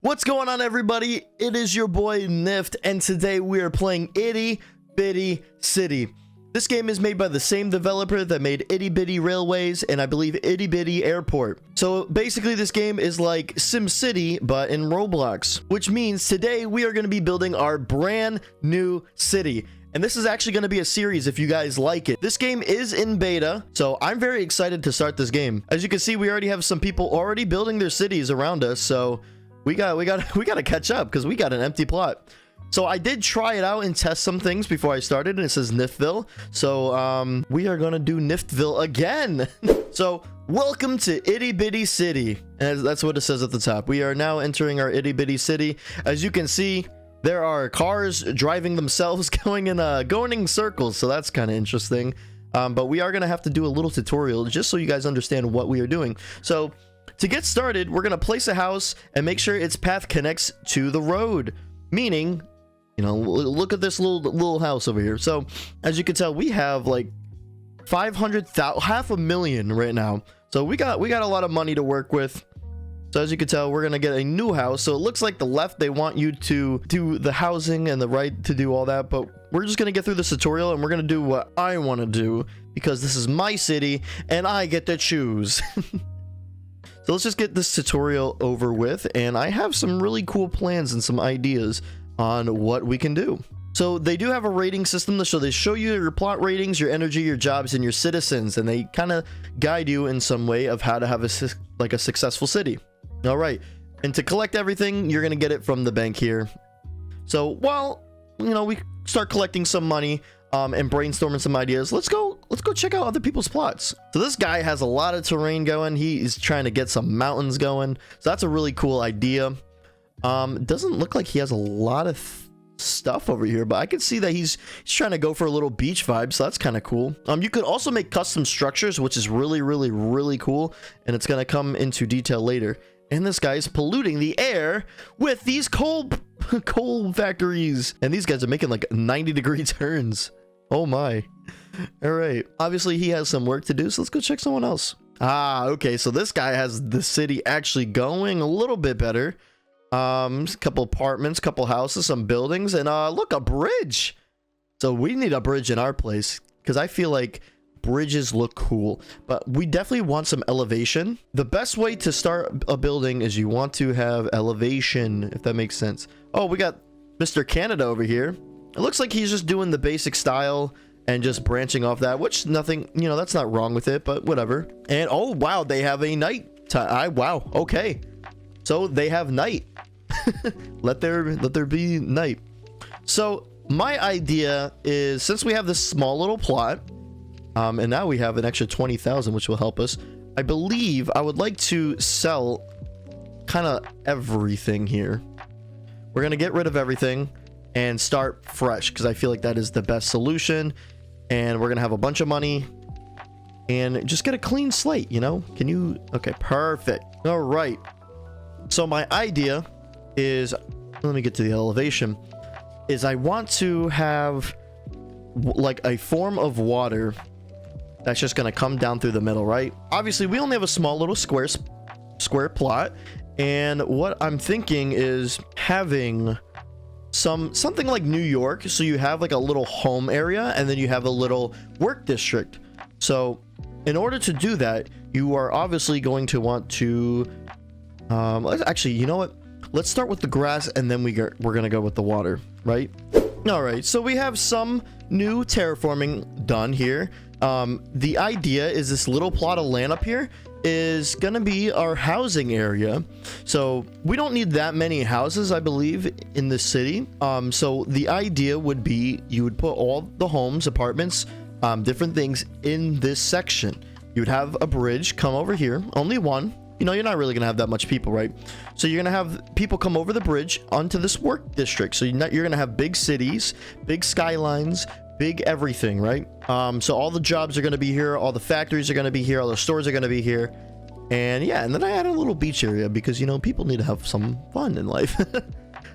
What's going on, everybody? It is your boy Nyft, and today we are playing Itty Bitty City. This game is made by the same developer that made Itty Bitty Railways and I believe Itty Bitty Airport. So basically this game is like SimCity but in Roblox, which means today we are going to be building our brand new city. And this is actually going to be a series if you guys like it. This game is in beta, so I'm very excited to start this game. As you can see, we already have some people already building their cities around us, so we got to catch up because we got an empty plot. So I did try it out and test some things before I started, and it says Nyftville. So we are gonna do Nyftville again. So welcome to Itty Bitty City, and that's what it says at the top. We are now entering our Itty Bitty City. As you can see, there are cars driving themselves going in circles, so that's kind of interesting. But we are gonna have to do a little tutorial just so you guys understand what we are doing. So to get started, we're going to place a house and make sure its path connects to the road. Meaning, you know, look at this little house over here. So, as you can tell, we have like 500,000, $500,000 right now. So, we got a lot of money to work with. So, as you can tell, we're going to get a new house. So, it looks like the left, they want you to do the housing and the right to do all that. But we're just going to get through this tutorial and we're going to do what I want to do because this is my city and I get to choose. So let's just get this tutorial over with, and I have some really cool plans and some ideas on what we can do. So they do have a rating system, so they show you your plot ratings, your energy, your jobs, and your citizens, and they kind of guide you in some way of how to have a successful city. All right, and to collect everything, you're gonna get it from the bank here. So while we start collecting some money and brainstorming some ideas, let's go check out other people's plots. So this guy has a lot of terrain going. He is trying to get some mountains going, so that's a really cool idea. Doesn't look like he has a lot of stuff over here, but I can see that he's trying to go for a little beach vibe, so that's kind of cool. You could also make custom structures, which is really cool, and it's gonna come into detail later. And this guy's polluting the air with these coal factories, and these guys are making like 90-degree turns. Oh my. All right, obviously he has some work to do, so let's go check someone else. Okay, so this guy has the city actually going a little bit better. A couple apartments, couple houses, some buildings, and look, a bridge. So we need a bridge in our place because I feel like bridges look cool, but we definitely want some elevation. The best way to start a building is you want to have elevation, if that makes sense. Oh, we got Mr. Canada over here. It looks like he's just doing the basic style and just branching off that, which nothing, that's not wrong with it, but whatever. And oh wow, they have a night time. Wow, okay, so they have night. let there be night. So my idea is, since we have this small little plot, and now we have an extra 20,000, which will help us, I believe I would like to sell kind of everything here. We're gonna get rid of everything and start fresh because I feel like that is the best solution, and we're gonna have a bunch of money and just get a clean slate. Can you? Okay, perfect. All right, so my idea is, let me get to the elevation, is I want to have like a form of water that's just gonna come down through the middle, right? Obviously we only have a small little square plot, and what I'm thinking is having something like New York, so you have like a little home area and then you have a little work district. So in order to do that, you are obviously going to want to actually, you know what, let's start with the grass and then we're gonna go with the water, right? All right, so we have some new terraforming done here. The idea is this little plot of land up here is gonna be our housing area. So we don't need that many houses, I believe, in the city. So the idea would be you would put all the homes, apartments, different things in this section. You would have a bridge come over here, only one. You're not really gonna have that much people, right? So you're gonna have people come over the bridge onto this work district. So you're gonna have big cities, big skylines, big everything, right? So all the jobs are going to be here, all the factories are going to be here, all the stores are going to be here, and yeah, and then I added a little beach area because people need to have some fun in life.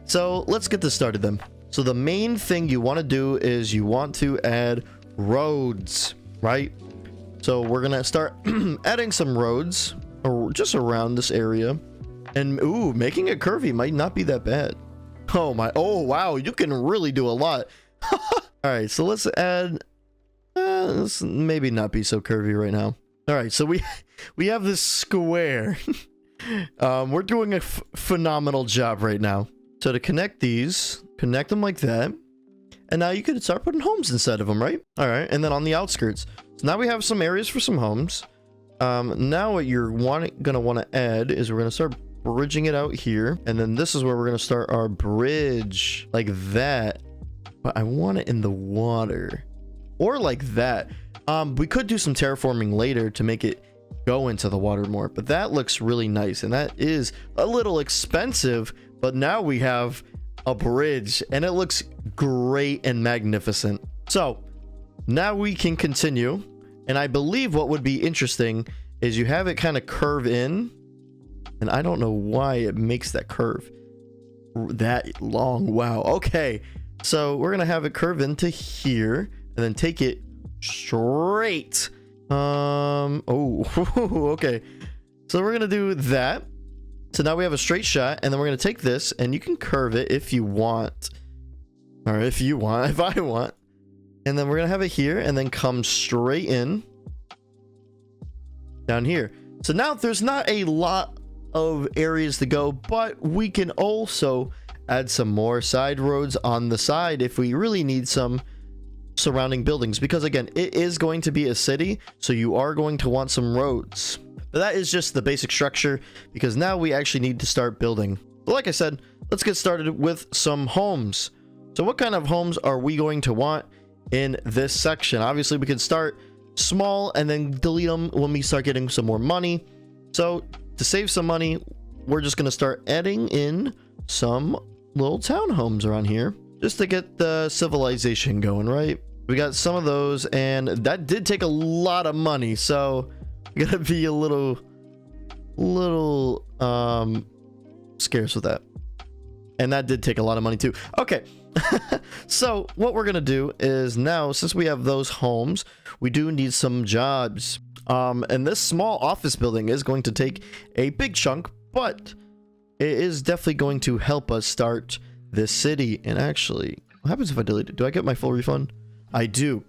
So let's get this started then. So the main thing you want to do is you want to add roads, right? So we're gonna start adding some roads just around this area. And ooh, making it curvy might not be that bad. Oh my, oh wow, you can really do a lot. All right, so let's add, let's maybe not be so curvy right now. All right, so we have this square. We're doing a phenomenal job right now. So to connect these, connect them like that. And now you can start putting homes inside of them, right? All right, and then on the outskirts. So now we have some areas for some homes. Now what you're gonna want to add is we're gonna start bridging it out here, and then this is where we're gonna start our bridge like that. But I want it in the water, or like that. We could do some terraforming later to make it go into the water more, but that looks really nice, and that is a little expensive. But now we have a bridge, and it looks great and magnificent. So now we can continue. And I believe what would be interesting is you have it kind of curve in. And I don't know why it makes that curve that long. Wow. Okay. So we're going to have it curve into here and then take it straight. Oh, okay. So we're going to do that. So now we have a straight shot, and then we're going to take this and you can curve it if you want. Or if you want, if I want. And then we're going to have it here and then come straight in down here. So now there's not a lot of areas to go, but we can also add some more side roads on the side if we really need some surrounding buildings. Because again, it is going to be a city, so you are going to want some roads. But that is just the basic structure, because now we actually need to start building. But like I said, let's get started with some homes. So what kind of homes are we going to want in this section? Obviously we can start small and then delete them when we start getting some more money. So to save some money, we're just going to start adding in some little townhomes around here just to get the civilization going, right? We got some of those, and that did take a lot of money, so we gotta be a little scarce with that. And that did take a lot of money too. Okay. So what we're gonna do is now, since we have those homes, we do need some jobs. And this small office building is going to take a big chunk, but it is definitely going to help us start this city. And actually, what happens if I delete it? Do I get my full refund? I do.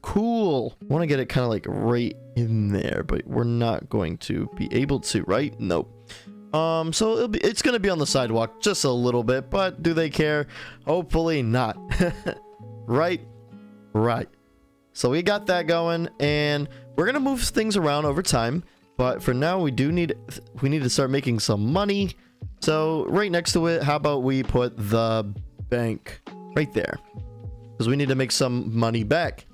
Cool. I want to get it kind of like right in there, but we're not going to be able to, right? Nope. So it's gonna be on the sidewalk just a little bit, but do they care? Hopefully not. Right. So we got that going, and we're gonna move things around over time, but for now we need to start making some money. So right next to it, how about we put the bank right there, because we need to make some money back.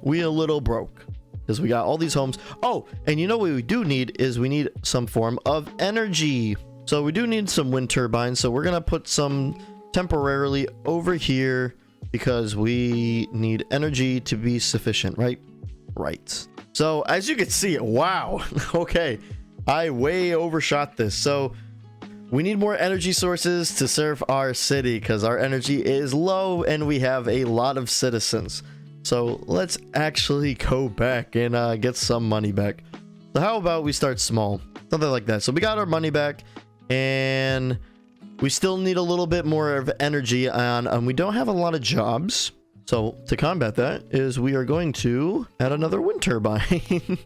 We a little broke because we got all these homes. Oh, and you know what we do need is we need some form of energy. So we do need some wind turbines. So we're going to put some temporarily over here because we need energy to be sufficient, right? Right. So as you can see, wow. Okay. I way overshot this. So we need more energy sources to serve our city because our energy is low and we have a lot of citizens. So let's actually go back and get some money back. So how about we start small? Something like that. So we got our money back, and we still need a little bit more of energy on. We don't have a lot of jobs. So to combat that is we are going to add another wind turbine.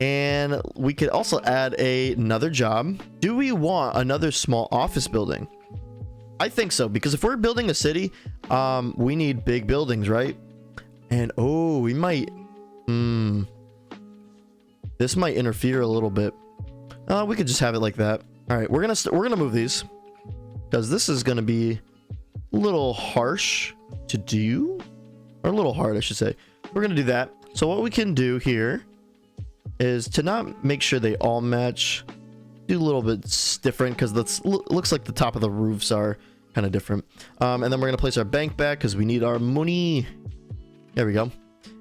And we could also add another job. Do we want another small office building? I think so, because if we're building a city, we need big buildings, right? And oh, we might this might interfere a little bit. We could just have it like that. All right, we're gonna move these because this is gonna be a little harsh to do, or a little hard, I should say. We're gonna do that. So what we can do here is to not make sure they all match, do a little bit different, because that's looks like the top of the roofs are kind of different. And then we're gonna place our bank back because we need our money. There we go.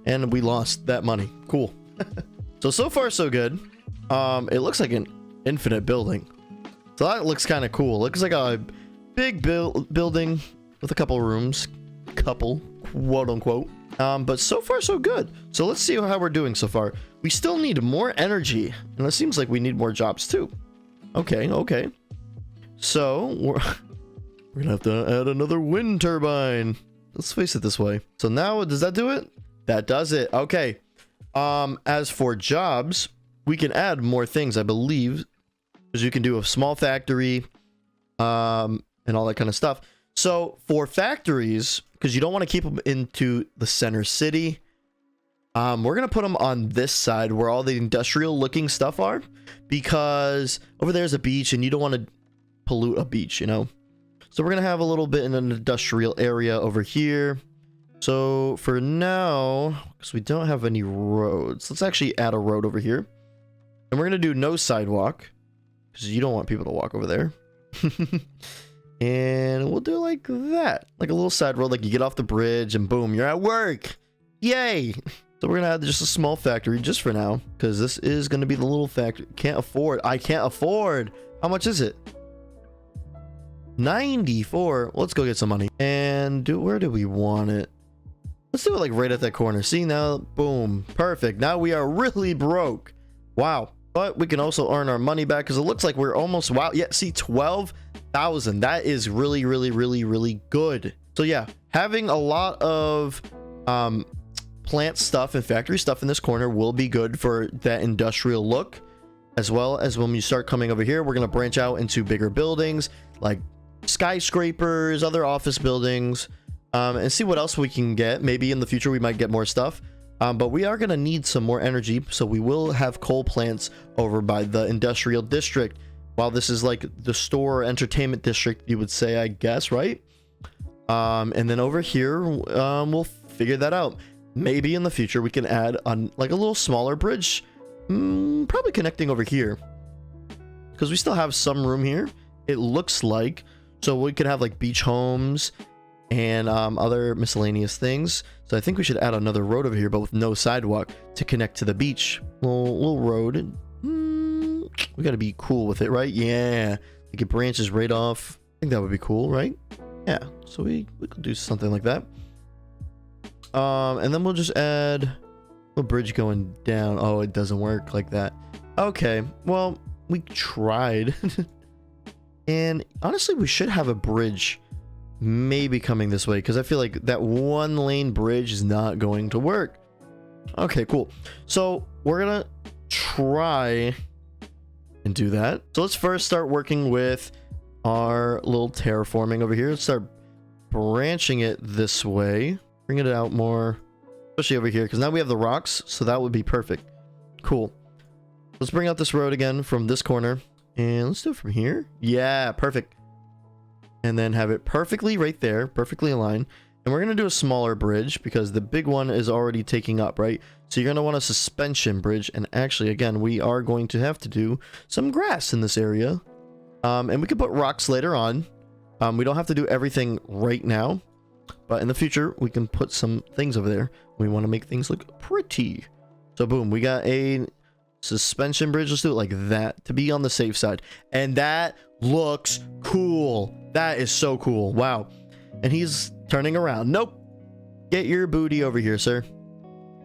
And we lost that money. Cool. So far so good. It looks like an infinite building, so that looks kind of cool. Looks like a big building with a couple rooms, quote unquote. But so far so good. So let's see how we're doing so far. We still need more energy, and it seems like we need more jobs too. Okay, okay. So we're gonna have to add another wind turbine. Let's face it this way. So now, does that do it? That does it. Okay. As for jobs, we can add more things, I believe, because you can do a small factory, and all that kind of stuff. So for factories, because you don't want to keep them into the center city, we're gonna put them on this side where all the industrial looking stuff are, because over there's a beach and you don't want to pollute a beach, you know. So we're gonna have a little bit in an industrial area over here. So for now, because we don't have any roads, let's actually add a road over here, and we're gonna do no sidewalk because you don't want people to walk over there. And we'll do it like that, like a little side road, like you get off the bridge and boom, you're at work. Yay. So we're gonna add just a small factory just for now, because this is gonna be the little factory. I can't afford. How much is it? 94. Let's go get some money. And where do we want it? Let's do it like right at that corner. See now, boom, perfect. Now we are really broke. Wow. But we can also earn our money back because it looks like we're almost, wow. Yeah, see, 12,000. That is really, really, really, really good. So yeah, having a lot of plant stuff and factory stuff in this corner will be good for that industrial look, as well as when we start coming over here, we're going to branch out into bigger buildings like skyscrapers, other office buildings, and see what else we can get. Maybe in the future we might get more stuff, but we are going to need some more energy, so we will have coal plants over by the industrial district, while this is like the store entertainment district, you would say, I guess, right? And then over here, we'll figure that out. Maybe in the future we can add on like a little smaller bridge, probably connecting over here, because we still have some room here, it looks like. So we could have like beach homes and other miscellaneous things. So I think we should add another road over here, but with no sidewalk to connect to the beach. Little road. We got to be cool with it, right? Yeah, like it branches right off. I think that would be cool, right? Yeah, so we could do something like that. And then we'll just add a bridge going down. Oh, it doesn't work like that. Okay, well, we tried. And honestly, we should have a bridge maybe coming this way, because I feel like that one lane bridge is not going to work. Okay, cool. So we're gonna try and do that. So let's first start working with our little terraforming over here. Let's start branching it this way. Bring it out more, especially over here, because now we have the rocks, so that would be perfect. Cool. Let's bring out this road again from this corner, and let's do it from here. Yeah, perfect. And then have it perfectly right there, perfectly aligned. And we're going to do a smaller bridge because the big one is already taking up, right? So you're going to want a suspension bridge. And actually, again, we are going to have to do some grass in this area. And we can put rocks later on. We don't have to do everything right now, but in the future, we can put some things over there. We want to make things look pretty. So boom, we got a suspension bridge. Let's do it like that to be on the safe side. And that looks cool. That is so cool. Wow. And he's turning around. Nope. Get your booty over here, sir.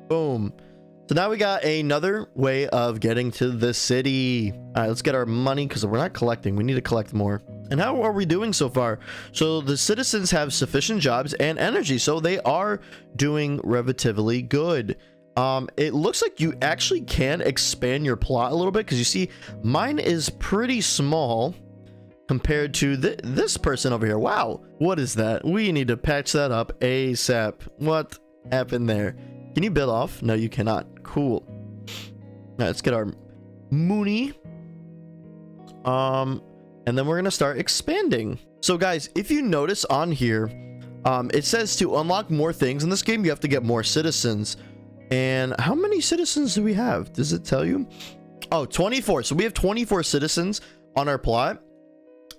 Boom. So now we got another way of getting to the city. All right, let's get our money because we're not collecting. We need to collect more. And how are we doing so far? So the citizens have sufficient jobs and energy, so they are doing relatively good. It looks like you actually can expand your plot a little bit, because you see mine is pretty small compared to this person over here. Wow, what is that? We need to patch that up ASAP. What happened there? Can you build off? No, you cannot. Cool. Now let's get our Mooney. And then we're gonna start expanding. So guys, if you notice on here, it says to unlock more things in this game, you have to get more citizens. And how many citizens do we have? Does it tell you? Oh, 24. So we have 24 citizens on our plot.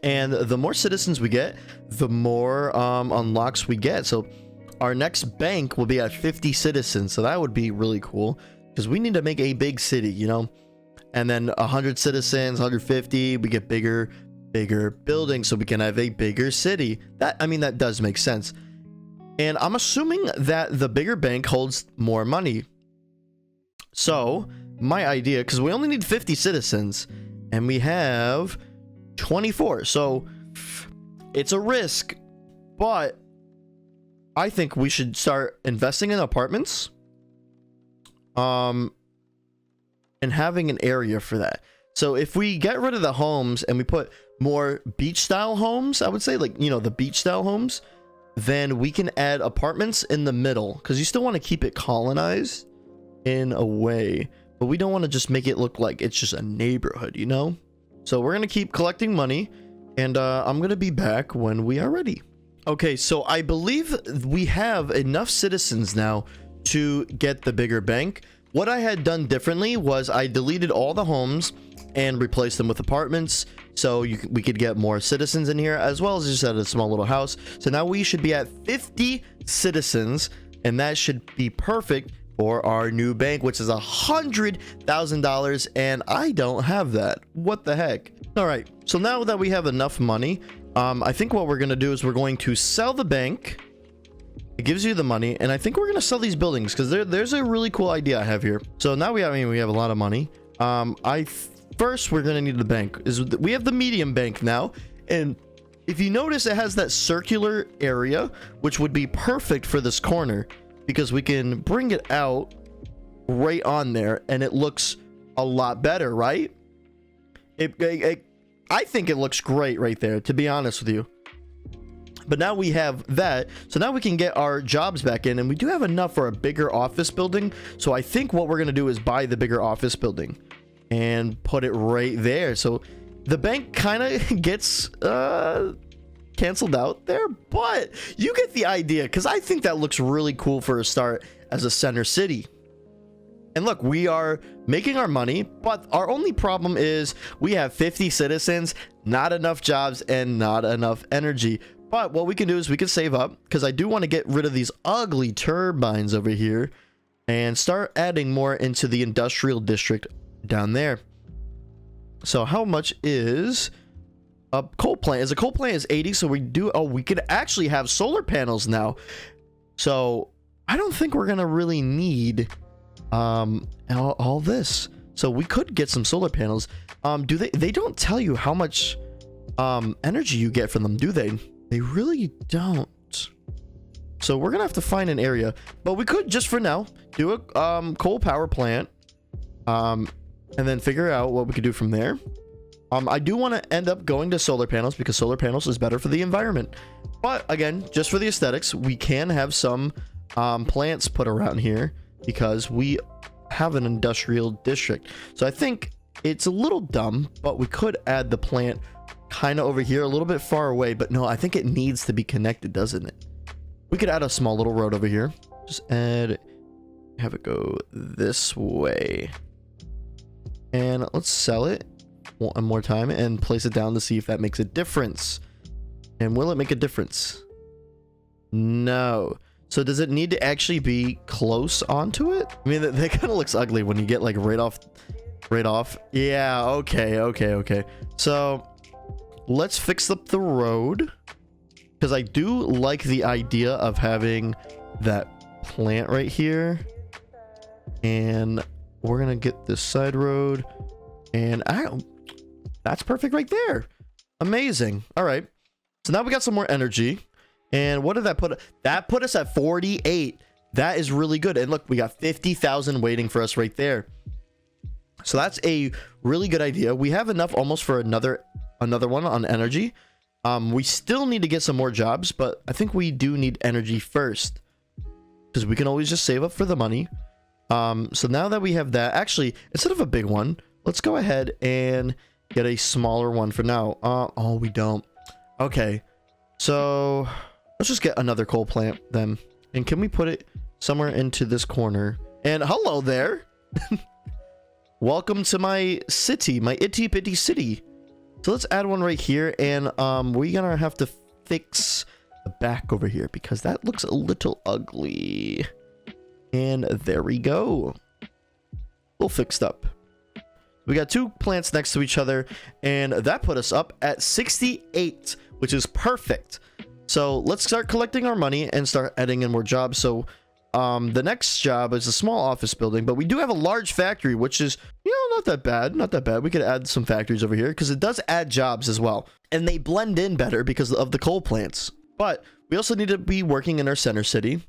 And the more citizens we get, the more unlocks we get. So our next bank will be at 50 citizens. So that would be really cool, because we need to make a big city, you know? And then 100 citizens, 150, we get bigger buildings, so we can have a bigger city. I mean, that does make sense. And I'm assuming that the bigger bank holds more money. So my idea, because we only need 50 citizens, and we have 24. So it's a risk, but I think we should start investing in apartments, and having an area for that. So if we get rid of the homes and we put more beach style homes, I would say, like, you know, the beach style homes, then we can add apartments in the middle, because you still want to keep it colonized in a way, but we don't want to just make it look like it's just a neighborhood, you know? So we're going to keep collecting money, and I'm going to be back when we are ready. Okay, so I believe we have enough citizens now to get the bigger bank. What I had done differently was I deleted all the homes and replaced them with apartments, so we could get more citizens in here, as well as just add a small little house. So now we should be at 50 citizens, and that should be perfect for our new bank, which is $100,000, and I don't have that. What the heck? All right, so now that we have enough money, I think what we're gonna do is we're going to sell the bank. It gives you the money, and I think we're gonna sell these buildings, because there's a really cool idea I have here. So now we have a lot of money. First we're gonna need the bank. We have the medium bank now, and if you notice, it has that circular area, which would be perfect for this corner, because we can bring it out right on there, and it looks a lot better, right? I think it looks great right there, to be honest with you. But now we have that, so now we can get our jobs back in, and we do have enough for a bigger office building. So I think what we're gonna do is buy the bigger office building and put it right there. So the bank kind of gets canceled out there, but you get the idea, because I think that looks really cool for a start as a center city. And look, we are making our money, but our only problem is we have 50 citizens, not enough jobs, and not enough energy. But what we can do is we can save up, because I do want to get rid of these ugly turbines over here and start adding more into the industrial district down there. So how much is a coal plant? As a coal plant is 80, so we could actually have solar panels now. So I don't think we're gonna really need all this. So we could get some solar panels. They don't tell you how much energy you get from them, do they? They really don't. So we're gonna have to find an area, but we could just for now do a coal power plant, and then figure out what we could do from there. I do want to end up going to solar panels, because solar panels is better for the environment. But again, just for the aesthetics, we can have some plants put around here, because we have an industrial district. So I think it's a little dumb, but we could add the plant kind of over here, a little bit far away. But no, I think it needs to be connected, doesn't it? We could add a small little road over here. Just have it go this way. And let's sell it one more time and place it down to see if that makes a difference. And will it make a difference? No. So does it need to actually be close onto it? I mean, that kind of looks ugly when you get like right off. Yeah, okay. So let's fix up the road, because I do like the idea of having that plant right here. And we're gonna get this side road, and that's perfect right there. Amazing. All right, so now we got some more energy. And what did that put? That put us at 48. That is really good. And look, we got 50,000 waiting for us right there. So that's a really good idea. We have enough almost for another one on energy. We still need to get some more jobs, but I think we do need energy first, because we can always just save up for the money. So now that we have that, actually, instead of a big one, let's go ahead and get a smaller one for now. Oh, we don't. Okay, so let's just get another coal plant then. And can we put it somewhere into this corner? And hello there. Welcome to my city, my Itty Bitty City. So let's add one right here, and we're gonna have to fix the back over here, because that looks a little ugly. And there we go. All fixed up. We got two plants next to each other, and that put us up at 68, which is perfect. So let's start collecting our money and start adding in more jobs. So The next job is a small office building, but we do have a large factory, which is, not that bad. Not that bad. We could add some factories over here because it does add jobs as well. And they blend in better because of the coal plants. But we also need to be working in our center city.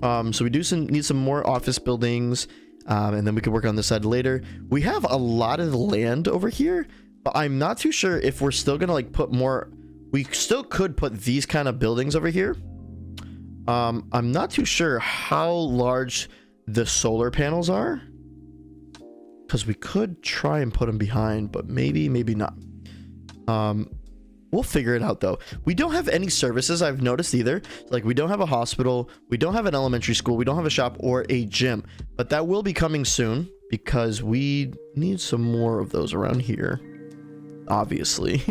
So we do need some more office buildings. And then we can work on this side later. We have a lot of land over here, but I'm not too sure if we're still going to like put more. We still could put these kind of buildings over here. I'm not too sure how large the solar panels are, because we could try and put them behind, but maybe not. We'll figure it out though. We don't have any services, I've noticed, either. Like, we don't have a hospital, we don't have an elementary school, we don't have a shop or a gym, but that will be coming soon because we need some more of those around here, obviously.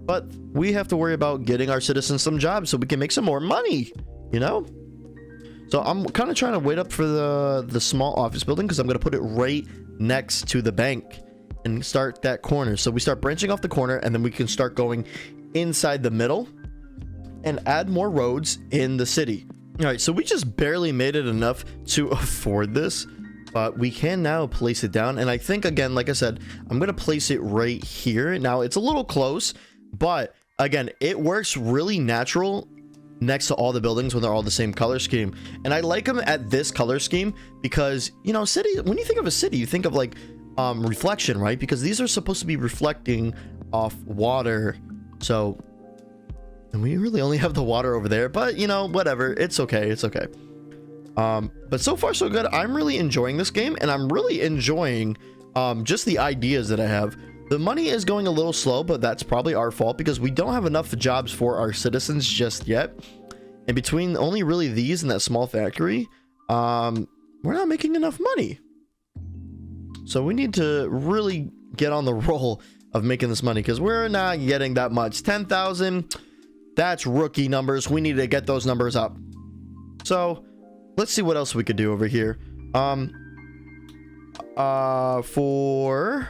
But we have to worry about getting our citizens some jobs so we can make some more money, So I'm kind of trying to wait up for the small office building because I'm going to put it right next to the bank and start that corner. So we start branching off the corner, and then we can start going inside the middle and add more roads in the city. All right, so we just barely made it enough to afford this, but we can now place it down. And I think, again, like I said, I'm going to place it right here. Now, it's a little close, but again, it works really natural next to all the buildings when they're all the same color scheme. And I like them at this color scheme because, city, when you think of a city, you think of like reflection, right? Because these are supposed to be reflecting off water. So, and we really only have the water over there, but whatever, it's okay. But so far so good. I'm really enjoying this game, and I'm really enjoying just the ideas that I have. The money is going a little slow, but that's probably our fault because we don't have enough jobs for our citizens just yet. And between only really these and that small factory, we're not making enough money. So we need to really get on the roll of making this money because we're not getting that much. 10,000, that's rookie numbers. We need to get those numbers up. So let's see what else we could do over here. For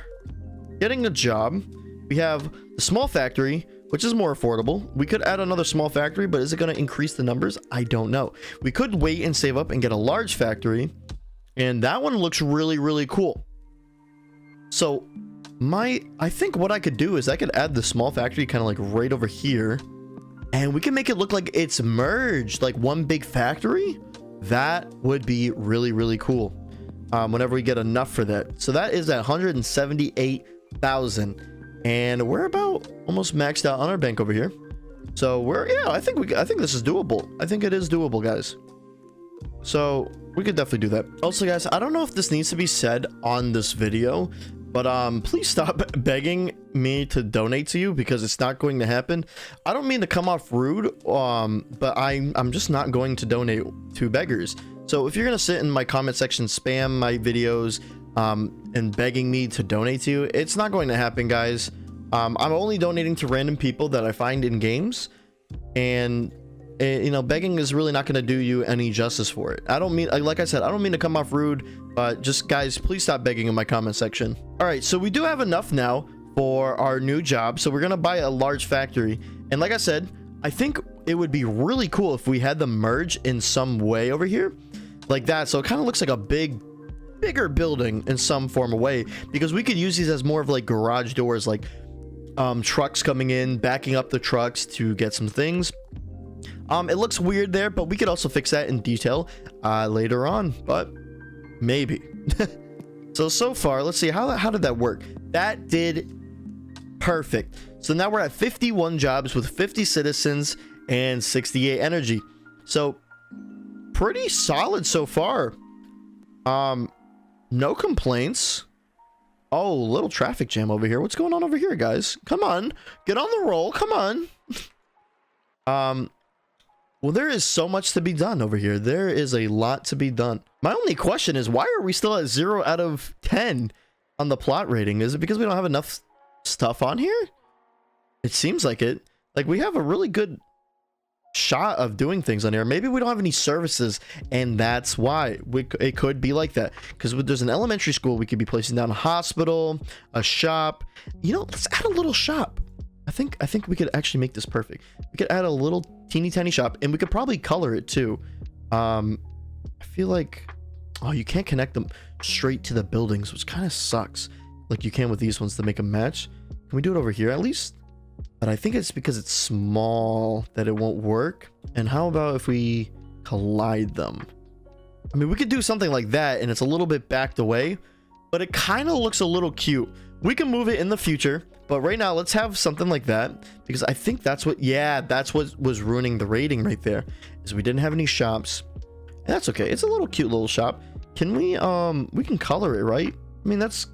getting a job, we have the small factory, which is more affordable. We could add another small factory, but is it going to increase the numbers? I don't know. We could wait and save up and get a large factory, and that one looks really, really cool. So I think what I could do is I could add the small factory kind of like right over here, and we can make it look like it's merged, like one big factory. That would be really, really cool whenever we get enough for that. So that is at 178,000, and we're about almost maxed out on our bank over here. So I think this is doable. I think it is doable, guys. So we could definitely do that. Also, guys, I don't know if this needs to be said on this video, but please stop begging me to donate to you because it's not going to happen. I don't mean to come off rude, but I'm just not going to donate to beggars. So if you're gonna sit in my comment section, spam my videos, and begging me to donate to you, it's not going to happen, guys. I'm only donating to random people that I find in games, and begging is really not going to do you any justice for it. I don't mean, like I said, I don't mean to come off rude, but just, guys, please stop begging in my comment section. All right, so we do have enough now for our new job, so we're going to buy a large factory. And like I said, I think it would be really cool if we had them merge in some way over here like that, so it kind of looks like a bigger building in some form of way, because we could use these as more of like garage doors, like trucks coming in, backing up the trucks to get some things. It looks weird there, but we could also fix that in detail later on, but maybe. So far, let's see, how did that work? That did perfect. So now we're at 51 jobs with 50 citizens and 68 energy. So pretty solid so far. No complaints. Oh, little traffic jam over here. What's going on over here, guys? Come on, get on the roll. Come on. Well, there is so much to be done over here. There is a lot to be done. My only question is, why are we still at 0 out of 10 on the plot rating? Is it because we don't have enough stuff on here? It seems like it. Like, we have a really good shot of doing things on here. Maybe we don't have any services, and that's why it could be like that. Because there's an elementary school, we could be placing down a hospital, a shop. Let's add a little shop. I think we could actually make this perfect. We could add a little teeny tiny shop, and we could probably color it too. I feel like, oh, you can't connect them straight to the buildings, which kind of sucks. Like you can with these ones to make a match. Can we do it over here at least? But I think it's because it's small that it won't work. And how about if we collide them? I mean, we could do something like that and it's a little bit backed away, but it kind of looks a little cute. We can move it in the future, but right now let's have something like that, because I think that's what, yeah, that's what was ruining the rating right there, is we didn't have any shops. And that's okay. It's a little cute little shop. Can we can color it, right? I mean, that's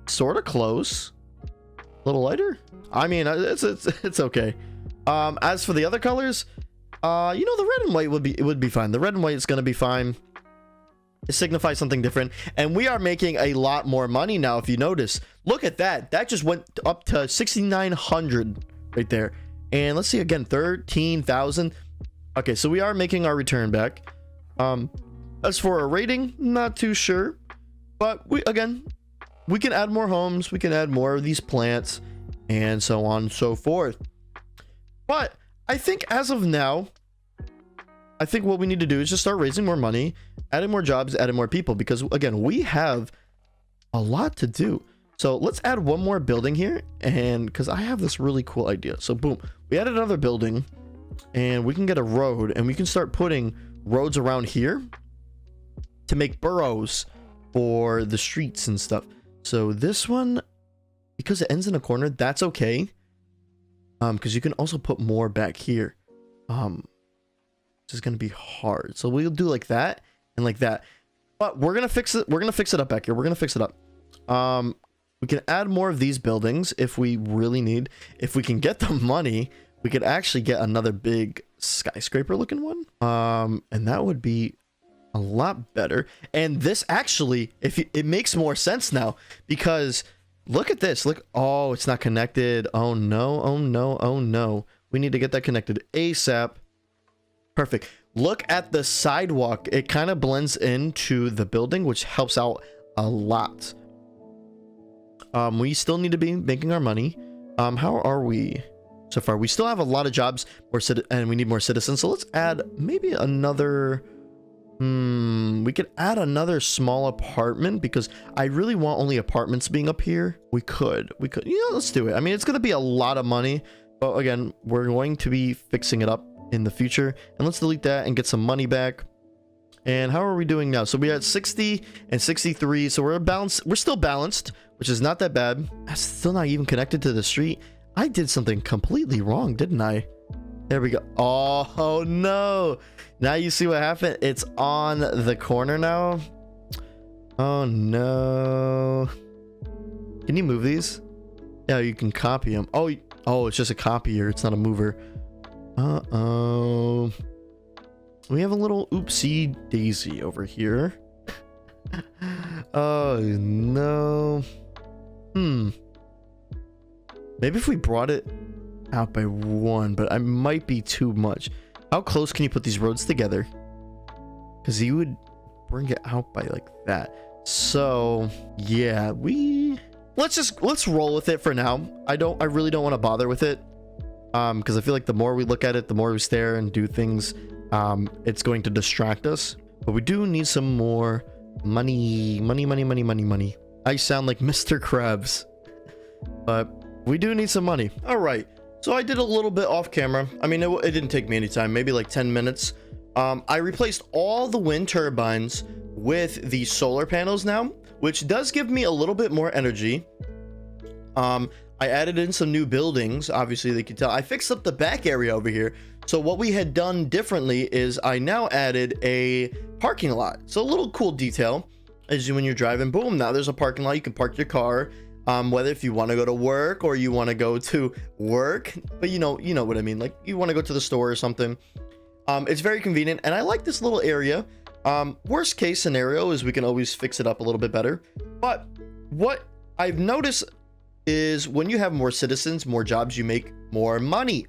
sort of close. A little lighter. I mean, it's okay. As for the other colors, you know, the red and white would be fine. The red and white is gonna be fine. It signifies something different, and we are making a lot more money now. If you notice, look at that. That just went up to 6,900 right there. And let's see again, 13,000. Okay, so we are making our return back. As for a rating, not too sure, but we can add more homes, we can add more of these plants, and so on and so forth. But I think as of now, I think what we need to do is just start raising more money, adding more jobs, adding more people, because again, we have a lot to do. So let's add one more building here, and because I have this really cool idea. So boom, we added another building, and we can get a road, and we can start putting roads around here to make burrows for the streets and stuff. So this one, because it ends in a corner, that's okay. Because you can also put more back here. This is gonna be hard, so we'll do like that and like that. But we're gonna fix it. We're gonna fix it up back here. We're gonna fix it up. We can add more of these buildings if we really need. If we can get the money, we could actually get another big skyscraper looking one. And that would be a lot better. And this actually, it makes more sense now, because look at this. Look, oh, it's not connected. Oh no, oh no, oh no. We need to get that connected ASAP. Perfect. Look at the sidewalk. It kind of blends into the building, which helps out a lot. We still need to be making our money. How are we so far? We still have a lot of jobs, and we need more citizens. So let's add maybe another. We could add another small apartment, because I really want only apartments being up here. We could. Yeah, let's do it. I mean, it's going to be a lot of money, but again, we're going to be fixing it up in the future. And let's delete that and get some money back. And how are we doing now? So we had 60 and 63, so we're balanced. We're still balanced, which is not that bad. That's still not even connected to the street. I did something completely wrong, didn't I? There we go. Oh no, now you see what happened. It's on the corner now. Oh no. Can you move these? Yeah, you can copy them. Oh, it's just a copier, it's not a mover. Uh-oh. We have a little oopsie daisy over here. Oh no. Maybe if we brought it out by one, but I might be too much. How close can you put these roads together? Because you would bring it out by like that. So yeah, let's roll with it for now. I really don't want to bother with it. Because I feel like the more we look at it, the more we stare and do things, it's going to distract us. But we do need some more money. I sound like Mr. Krabs, but we do need some money. All right, so I did a little bit off camera. I mean, it didn't take me any time, maybe like 10 minutes. I replaced all the wind turbines with the solar panels now, which does give me a little bit more energy. I added in some new buildings. Obviously, they can tell. I fixed up the back area over here. So what we had done differently is I now added a parking lot. So a little cool detail is when you're driving, boom, now there's a parking lot. You can park your car, whether if you want to go to work or you want to go to work. But you know what I mean. Like you want to go to the store or something. It's very convenient, and I like this little area. Worst case scenario is we can always fix it up a little bit better. But what I've noticed is when you have more citizens, more jobs, you make more money.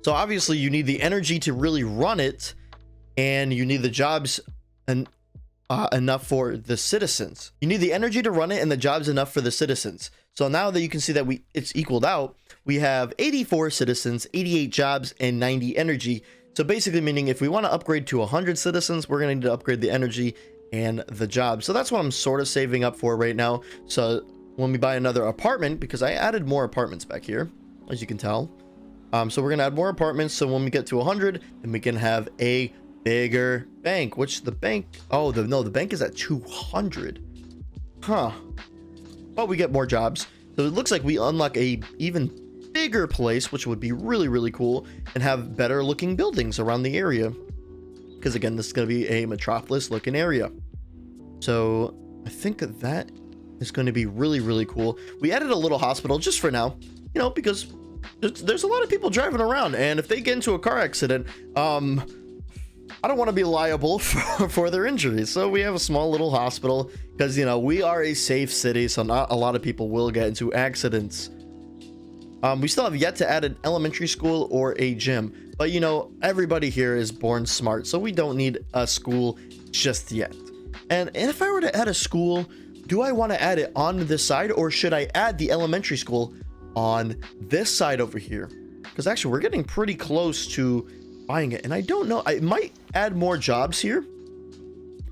So obviously you need the energy to really run it, and you need the jobs and enough for the citizens. You need the energy to run it and the jobs enough for the citizens. So now that you can see that it's equaled out, we have 84 citizens, 88 jobs, and 90 energy. So basically meaning if we want to upgrade to 100 citizens, we're going to need to upgrade the energy and the job. So that's what I'm sort of saving up for right now. So when we buy another apartment, because I added more apartments back here, as you can tell. So we're going to add more apartments. So when we get to 100, then we can have a bigger bank, which the bank, oh, no, the bank is at 200. Huh. But we get more jobs. So it looks like we unlock a even bigger place, which would be really, really cool, and have better looking buildings around the area. Because again, this is going to be a metropolis looking area. So I think that is going to be really, really cool. We added a little hospital just for now, you know, because there's a lot of people driving around, and if they get into a car accident, I don't want to be liable for their injuries. So we have a small little hospital because, you know, we are a safe city, so not a lot of people will get into accidents. We still have yet to add an elementary school or a gym, but you know, everybody here is born smart, so we don't need a school just yet. And if I were to add a school, do I want to add it on this side, or should I add the elementary school on this side over here? Because actually we're getting pretty close to buying it, and I don't know, I might add more jobs here,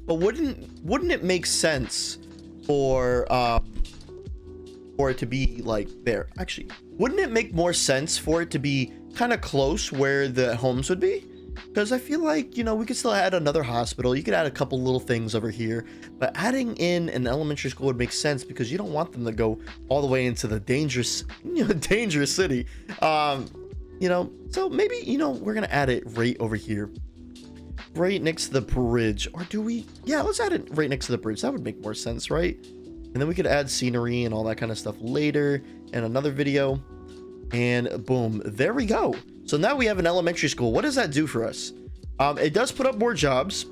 but wouldn't it make sense for it to be like there? Actually, wouldn't it make more sense for it to be kind of close where the homes would be? Because I feel like, you know, we could still add another hospital, you could add a couple little things over here, but adding in an elementary school would make sense because you don't want them to go all the way into the dangerous, you know, dangerous city. You know, so maybe, you know, we're gonna add it right over here, right next to the bridge. Or do we? Yeah, let's add it right next to the bridge. That would make more sense, right? And then we could add scenery and all that kind of stuff later in another video. And boom, there we go. So now we have an elementary school. What does that do for us? It does put up more jobs,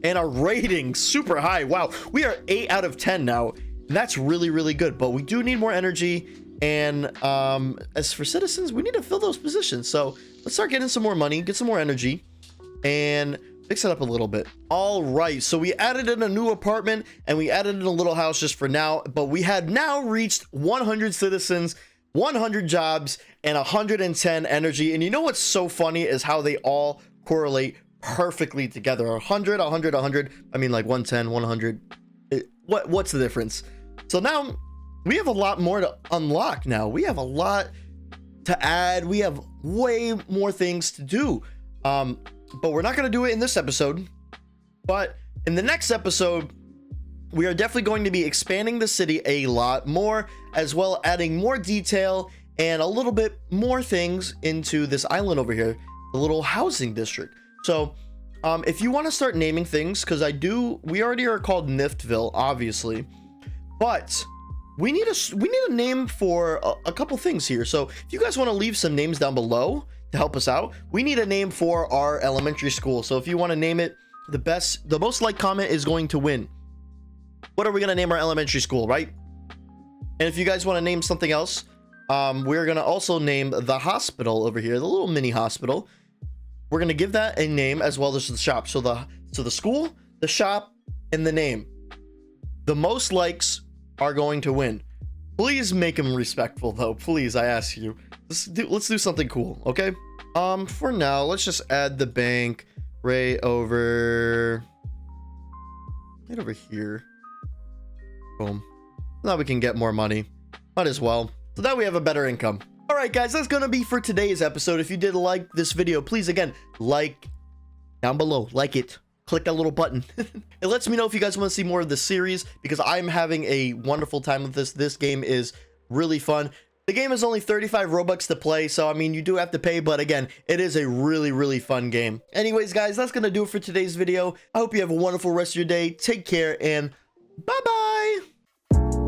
and our rating super high. Wow, we are 8 out of 10 now, and that's really, really good. But we do need more energy. And as for citizens, we need to fill those positions. So let's start getting some more money, get some more energy, and fix it up a little bit. All right, so we added in a new apartment, and we added in a little house just for now, but we had now reached 100 citizens, 100 jobs, and 110 energy. And you know what's so funny is how they all correlate perfectly together. 100, 100, 100. I mean, like 110, 100. What's the difference? So now we have a lot more to unlock now. We have a lot to add. We have way more things to do. But we're not going to do it in this episode. But in the next episode, we are definitely going to be expanding the city a lot more, as well adding more detail and a little bit more things into this island over here, the little housing district. So if you want to start naming things, because we already are called Nyftville, obviously, but we need a name for a couple things here. So if you guys want to leave some names down below to help us out, we need a name for our elementary school. So if you want to name it, the most liked comment is going to win. What are we going to name our elementary school, right? And if you guys want to name something else, we're going to also name the hospital over here, the little mini hospital. We're going to give that a name as well as the shop. So the school, the shop, and the name. The most likes are going to win. Please make them respectful though. Please, I ask you. Let's do something cool, okay? For now, let's just add the bank right over here. Boom. Now we can get more money. Might as well. So now we have a better income. All right, guys, that's gonna be for today's episode. If you did like this video, please again, like down below, like it. Click that little button. It lets me know if you guys want to see more of this series, because I'm having a wonderful time with this. This game is really fun. The game is only 35 Robux to play, so I mean, you do have to pay, but again, it is a really, really fun game. Anyways, guys, that's gonna do it for today's video. I hope you have a wonderful rest of your day. Take care, and bye-bye.